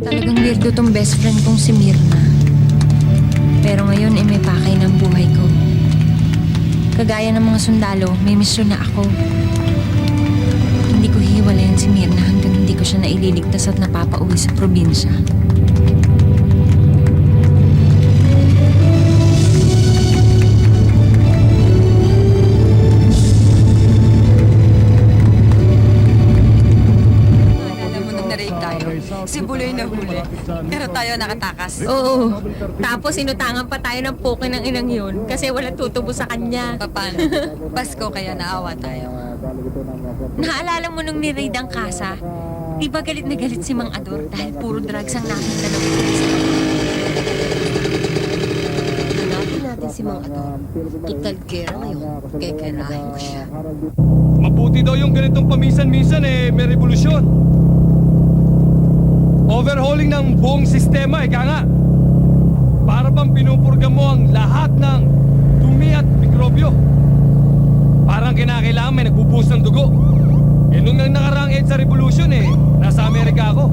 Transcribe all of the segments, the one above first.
Talagang weirdo tong best friend kong si Mirna. Pero ngayon may pakay ng buhay ko. Kagaya ng mga sundalo, may misyon na ako. Hindi ko hihiwalayan si Mirna hanggang hindi ko siya naililigtas at napapauwi sa probinsya. Si Buloy na huli. Pero tayo nakatakas. Oo. Tapos inutangan pa tayo ng pukin ng inang yun kasi walang tutubo sa kanya. Paano? Pasko kaya naawa tayo. Naalala mo nung ni-raid ang kasa? Di ba galit na galit si Mang Ador dahil puro drugs ang nakita ng pulis? Hanapin natin si Mang Ador. Total gera ngayon. Kekerahin ko siya. Mabuti daw yung ganitong paminsan-minsan may revolusyon. Overhauling ng buong sistema, ika nga. Para bang pinupurga mo ang lahat ng dumi at mikrobyo. Parang kinakailangan may nagbubuhos ng dugo. Nung nakaraang EDSA Revolution nasa Amerika ako.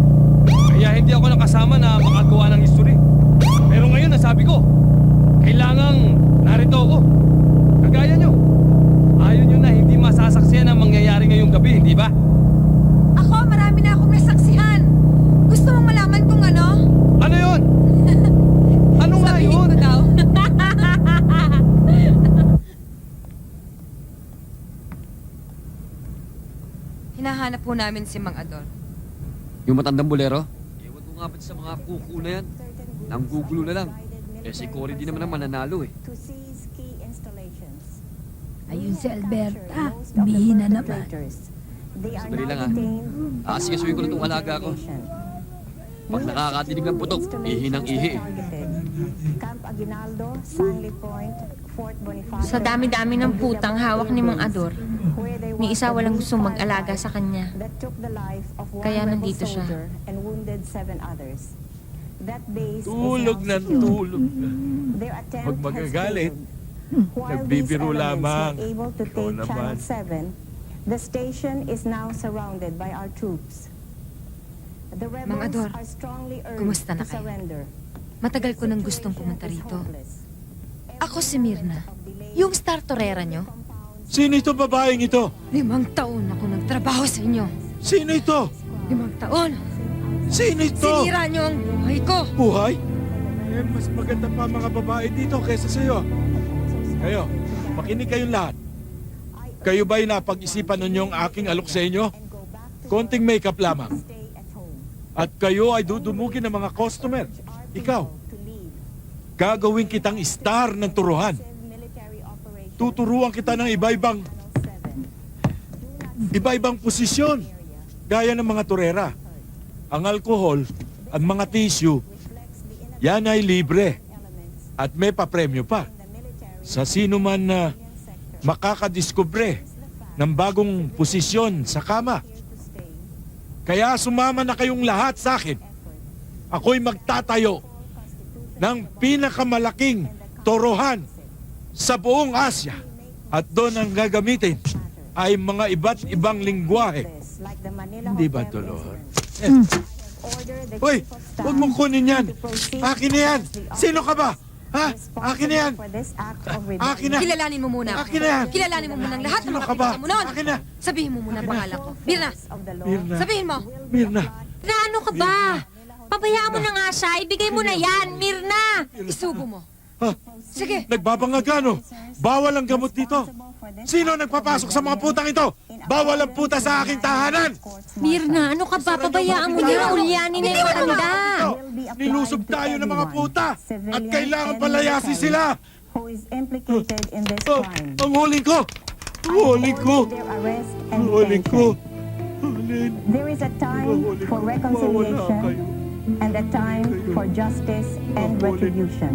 Kaya hindi ako nakasama na makagawa ng history. Pero ngayon, nasabi ko, kailangang narito ako. Kagaya nyo. Ayaw nyo na hindi masasaksiyan ang mangyayari ngayong gabi, hindi ba? Ako, marami na akong nasaksihan. Gusto mong malaman kung ano? Ano yun? Ano nga Sabihin yun? ko daw. Hinahanap po namin si Mang Ador. Yung matandang bolero? Ewan ko nga ba't sa mga kuku na yan. Nanggugulo na lang. Si Cory di naman ang mananalo Ayun si Alberta, humihina naman. Sandali lang Aasikasuhin ko na itong alaga ko. Pag nakakatinig ng putok, ihi ng ihi Sa dami-dami ng putang hawak ni Mang Ador, ni isa walang gustong mag-alaga sa kanya. Kaya nandito siya. Tulog ng tulog. Pag magagalit, nagbibiro lamang. Ikaw naman. The station is now surrounded by our troops. The rebels Mang Ador, are strongly urged kumusta na to kayo? surrender. Matagal ko nang gustong pumunta rito. Ako si Mirna, yung star torera nyo. Sino ito babaeng ito? 5 taon ako nagtrabaho sa inyo. Sino ito? 5 taon. Sino ito? Sinira nyo ang buhay ko. Buhay? Mas maganda pa mga babae dito kaysa sa'yo. Kayo, makinig kayong lahat. Kayo ba'y napag-isipan ninyong aking alok sa inyo? Konting makeup lamang. At kayo ay dudumugin ng mga customer. Ikaw, gagawin kitang star ng turuhan. Tuturuan kita ng iba-ibang posisyon. Gaya ng mga turera. Ang alkohol at mga tissue, yan ay libre. At may papremyo pa. Sa sino man na makakadiskubre ng bagong posisyon sa kama. Kaya sumama na kayong lahat sa akin. Ako'y magtatayo ng pinakamalaking toruhan sa buong Asya. At doon ang gagamitin ay mga iba't ibang lingwahe. Hindi ba, Dolor? Uy, huwag mong kunin yan. Akin na yan. Sino ka ba? Ha? Akin na yan. Akin na. Kilalanin mo muna ako. Akin na yan. Kilalanin mo muna ang lahat ng Sino mga ka ba? pinunta mo noon. Akin na. Sabihin mo muna ang pangalan ko. Mirna, Mirna. sabihin mo. Mirna. Na ano ka ba? Pabayaan mo na nga siya. Ibigay mo na yan, Mirna! Isubo mo. Ha? Sige. Nagbabangagano. Bawal ang gamot dito. Sino nagpapasok sa mga putang ito? Bawal ang puta sa aking tahanan. Mirna, ano ka ba? Pabayaan mo niya. Ulyanin na yung matanda. Nilusob tayo ng mga puta. At kailangan palayasin sila. Who is implicated in this Oh, crime. ang huling ko. Ang huling ko. Their arrest and Ang huling ko. detention. Hulin. There is a time for reconciliation and a time for justice and retribution.